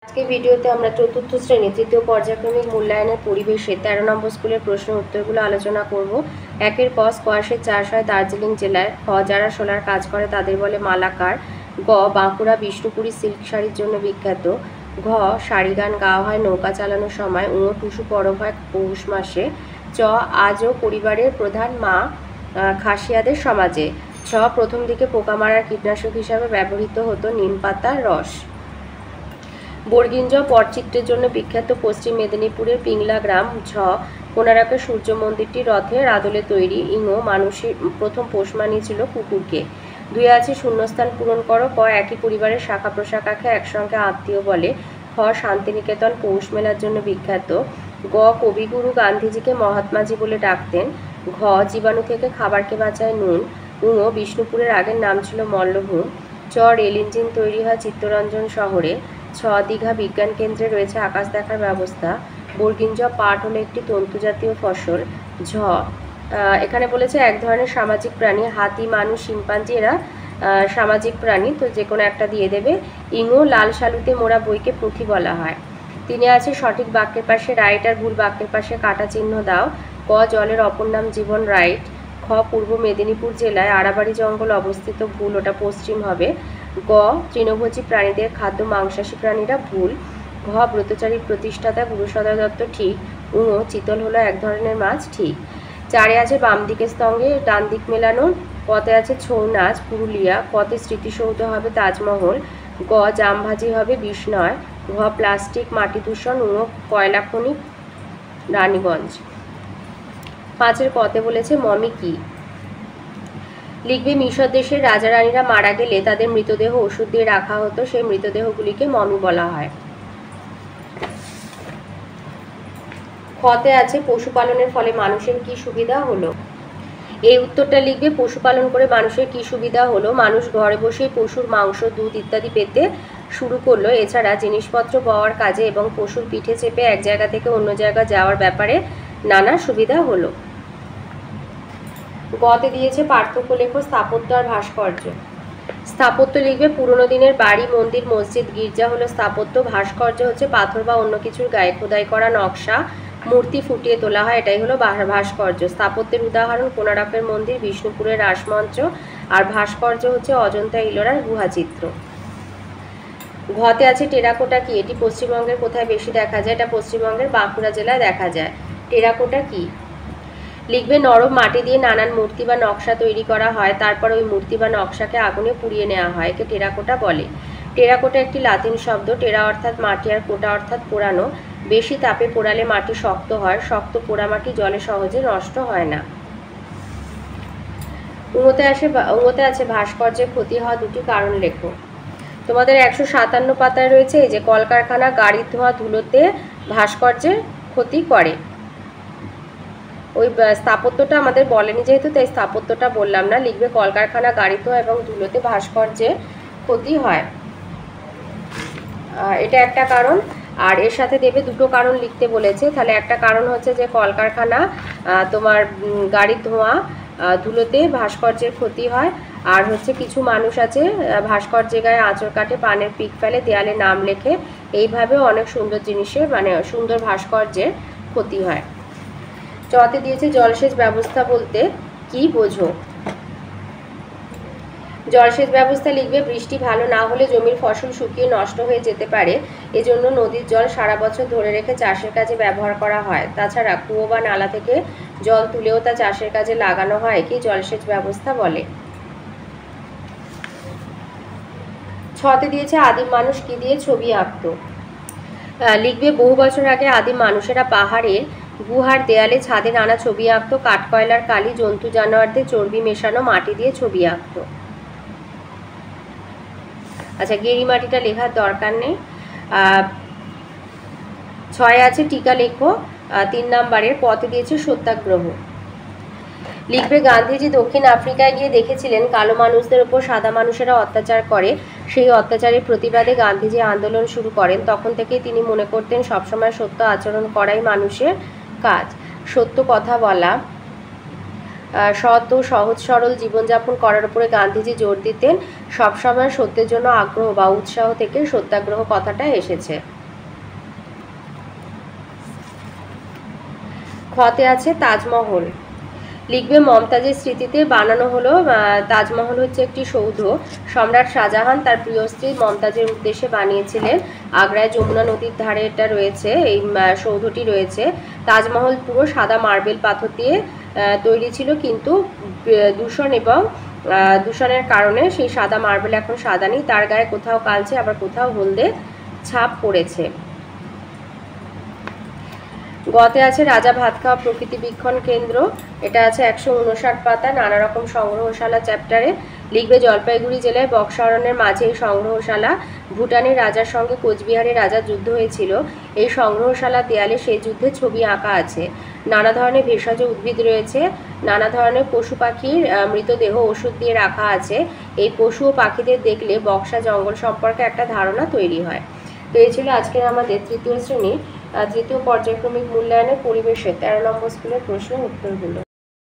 আজকে ভিডিওতে আমরা চতুর্থ শ্রেণী তৃতীয় পর্যায়ক্রমিক মূল্যায়নের পরিবেশে 13 নম্বর স্কুলের প্রশ্ন উত্তরগুলো আলোচনা করব। একের ক স্কোয়াশের চাষ হয় দার্জিলিং জেলায়। খ যারা শোলার কাজ করে তাদের বলে মালাকার। গ বাঁকুড়া বিষ্ণুপুরী সিল্ক শাড়ির জন্য বিখ্যাত। ঘ শাড়ি গান গাওয়া হয় নৌকা চালানোর সময়। টুসু পরব হয় পৌষ মাসে। চ আজও পরিবারের প্রধান মা খাসিয়াদের সমাজে। ছ প্রথম দিকে পোকা মারার কীটনাশক হিসাবে ব্যবহৃত হতো নিম পাতার রস। বর্গিঞ্জ পটচিত্রের জন্য বিখ্যাত পশ্চিম মেদিনীপুরের পিংলা গ্রাম। ঝ কোণারকের সূর্য মন্দিরটি রথের আদলে তৈরি। মানুষের প্রথম পোষ মানিয়েছিল কুকুরকে। দুই আছে শূন্যস্থান পূরণ করো। ক একই পরিবারের শাখা প্রশাখাকে একসঙ্গে আত্মীয় বলে। খ শান্তিনিকেতন পৌষ মেলার জন্য বিখ্যাত। গ কবিগুরু গান্ধীজিকে মহাত্মাজি বলে ডাকতেন। ঘ জীবাণু থেকে খাবারকে বাঁচায় নুন। বিষ্ণুপুরের আগের নাম ছিল মল্লভূম। চ রেল ইঞ্জিন তৈরি হয় চিত্তরঞ্জন শহরে। ছ দীঘা বিজ্ঞান কেন্দ্রে রয়েছে আকাশ দেখার ব্যবস্থা। বর্গিঞ্জ পাট হলো একটি তন্তুজাতীয় ফসল। ঝ এখানে বলেছে এক ধরনের সামাজিক প্রাণী। হাতি, মানুষ, শিম্পাঞ্জি এরা সামাজিক প্রাণী, তো যে কোনো একটা দিয়ে দেবে। লাল শালুতে মোড়া বইকে পুঁথি বলা হয়। তিনি আছে সঠিক বাক্যের পাশে রাইট আর ভুল বাক্যের পাশে কাটা চিহ্ন দাও। ক জলের অপর নাম জীবন, রাইট। খ পূর্ব মেদিনীপুর জেলায় আড়াবাড়ি জঙ্গল অবস্থিত, ভুল, ওটা পশ্চিম হবে। গ তৃণভোজী প্রাণীদের খাদ্য মাংসাশী প্রাণীরা, ভুল। ঘ ব্রতচারী প্রতিষ্ঠাতা গুরুসদয় দত্ত, ঠিক। চিতল হলো এক ধরনের মাছ, ঠিক। চারে আছে বাম দিকের সঙ্গে ডান দিক মেলানো। কতে আছে ছৌ নাচ, পুরুলিয়া। কতে স্মৃতিসৌধ হবে তাজমহল। গ জামভাজি হবে বিষ্ণয়। ঘ প্লাস্টিক, মাটি দূষণ। কয়লা খনি, রানীগঞ্জ। পাঁচের কতে বলেছে মমি কি। লিখবে মিশর দেশের রাজা রানীরা মারা গেলে তাদের মৃতদেহ ওষুধ দিয়ে রাখা হতো, সেই মৃতদেহগুলিকে মমি বলা হয়। খতে আছে পশুপালনের ফলে মানুষের কি সুবিধা হলো। এই উত্তরটা লিখবে পশুপালন করে মানুষের কি সুবিধা হলো। মানুষ ঘরে বসেই পশুর মাংস, দুধ ইত্যাদি পেতে শুরু করলো। এছাড়া জিনিসপত্র পাওয়ার কাজে এবং পশুর পিঠে চেপে এক জায়গা থেকে অন্য জায়গা যাওয়ার ব্যাপারে নানা সুবিধা হলো। গতে দিয়েছে পার্থক্য লেখো স্থাপত্য আর ভাস্কর্য। স্থাপত্য লিখবে পুরনো দিনের বাড়ি, মন্দির, মসজিদ, গির্জা হলো স্থাপত্য। ভাস্কর্য হচ্ছে পাথর বা অন্য কিছুর গায়ে খোদাই করা নকশা, মূর্তি ফুটিয়ে তোলা হয়, এটাই হলো ভাস্কর্য। স্থাপত্যের উদাহরণ কোণারকের মন্দির, বিষ্ণুপুরের রাসমঞ্চ। আর ভাস্কর্য হচ্ছে অজন্তা ইলোরার গুহাচিত্র। ঘতে আছে টেরাকোটা কি। এটি পশ্চিমবঙ্গের কোথায় বেশি দেখা যায়। এটা পশ্চিমবঙ্গের বাঁকুড়া জেলায় দেখা যায়। টেরাকোটা কি লিখবে নরম মাটি দিয়ে নানান মূর্তি বা নকশা তৈরি করা হয়, তারপর ওই মূর্তি বা নকশাকে আগুনে পুড়িয়ে নেওয়া হয়, একে টেরাকোটা বলে। টেরাকোটা একটি লাতিন শব্দ। টেরা অর্থাৎ মাটি আর কোটা অর্থাৎ পোড়ানো। বেশি তাপে পোড়ালে মাটি শক্ত হয়, শক্ত পোড়ামাটি জলে সহজে নষ্ট হয় না। উঙোতে আছে ভাস্কর্যের ক্ষতি হওয়া দুটি কারণ লেখো। তোমাদের 157 পাতায় রয়েছে এই যে কলকারখানা, গাড়ির ধোঁয়া, ধুলোতে ভাস্কর্যের ক্ষতি করে। ওই স্থাপত্যটা আমাদের বলেনি যেহেতু, তাই স্থাপত্যটা বললাম না। লিখবে কলকারখানা, গাড়ি ধোঁয়া এবং ধুলোতে ভাস্কর্যের ক্ষতি হয়, এটা একটা কারণ। আর এর সাথে দেবে দুটো কারণ লিখতে বলেছে। তাহলে একটা কারণ হচ্ছে যে কলকারখানা, তোমার গাড়ির ধোঁয়া, ধুলোতে ভাস্কর্যের ক্ষতি হয়। আর হচ্ছে কিছু মানুষ আছে ভাস্কর্যের গায়ে আঁচড় কাটে, পানের পিক ফেলে, দেয়ালে নাম লেখে, এইভাবেও অনেক সুন্দর জিনিসের মানে সুন্দর ভাস্কর্যের ক্ষতি হয়। চতে দিয়েছে জলসেচ ব্যবস্থা বলতে কি বোঝো। জলসেচ ব্যবস্থা লিখবে বৃষ্টি ভালো না হলে জমির ফসল শুকিয়ে নষ্ট হয়ে যেতে পারে, এজন্য নদীর জল সারা বছর ধরে রেখে চাষের কাজে ব্যবহার করা হয়। তাছাড়া কুয়ো বা নালা থেকে জল তুলেও তা চাষের কাজে লাগানো হয়, কি জলসেচ ব্যবস্থা বলে। ছতে দিয়েছে আদিম মানুষ কি দিয়ে ছবি আঁকত। লিখবে বহু বছর আগে আদিম মানুষেরা পাহাড়ের গুহার দেয়ালে, ছাদে নানা ছবি আঁকত। কাঠকয়লার কালি, জন্তু জানোয়ারদের চর্বি মেশানো মাটি দিয়ে ছবি আঁকত। আচ্ছা গেরি মাটিটা লেখার দরকার নেই। 6 আছে টিকা লেখো 3 নম্বরের। পথে দিয়েছে সত্যাগ্রহ। লিখবে গান্ধীজি দক্ষিণ আফ্রিকায় গিয়ে দেখেছিলেন কালো মানুষদের উপর সাদা মানুষেরা অত্যাচার করে। সেই অত্যাচারের প্রতিবাদে গান্ধীজি আন্দোলন শুরু করেন। তখন থেকেই তিনি মনে করতেন সবসময় সত্য আচরণ করাই মানুষের কাজ। সত্য কথা বলা, সৎ ও সহজ সরল জীবনযাপন করার উপরে গান্ধীজি জোর দিতেন। সবসময় সত্যের জন্য আগ্রহ বা উৎসাহ থেকে সত্যাগ্রহ কথাটা এসেছে। খতে আছে তাজমহল। লিখবে মমতাজের স্মৃতিতে বানানো হলো। তাজমহল হচ্ছে একটি সৌধ, সম্রাট শাহজাহান তার প্রিয় স্ত্রী মমতাজের উদ্দেশ্যে বানিয়েছিলেন। আগ্রায় যমুনা নদীর ধারে এটা রয়েছে, এই সৌধটি রয়েছে। তাজমহল পুরো সাদা মার্বেল পাথর দিয়ে তৈরি ছিল, কিন্তু দূষণের কারণে সেই সাদা মার্বেল এখন সাদা নেই, তার গায়ে কোথাও কালচে আবার কোথাও হলদে ছাপ পড়েছে। গতে আছে রাজা ভাত খাওয়া প্রকৃতি বীক্ষণ কেন্দ্র। এটা আছে 159 পাতা, নানা রকম সংগ্রহশালা চ্যাপ্টারে। লিখবে জলপাইগুড়ি জেলায় বক্সা অরণ্যের মাঝে এই সংগ্রহশালা। ভুটানের রাজার সঙ্গে কোচবিহারের রাজার যুদ্ধ হয়েছিল। এই সংগ্রহশালা দেয়ালে সেই যুদ্ধের ছবি আঁকা আছে। নানা ধরনের ভেষজ উদ্ভিদ রয়েছে, নানা ধরনের পশু পাখির মৃতদেহ ওষুধ দিয়ে রাখা আছে। এই পশু ও পাখিদের দেখলে বক্সা জঙ্গল সম্পর্কে একটা ধারণা তৈরি হয়। তো এই ছিল আজকের আমাদের তৃতীয় শ্রেণীর তৃতীয় পর্যায়ক্রমিক মূল্যায়নের পরিবেশে 13 নম্বর স্কুলের প্রশ্নের উত্তরগুলো।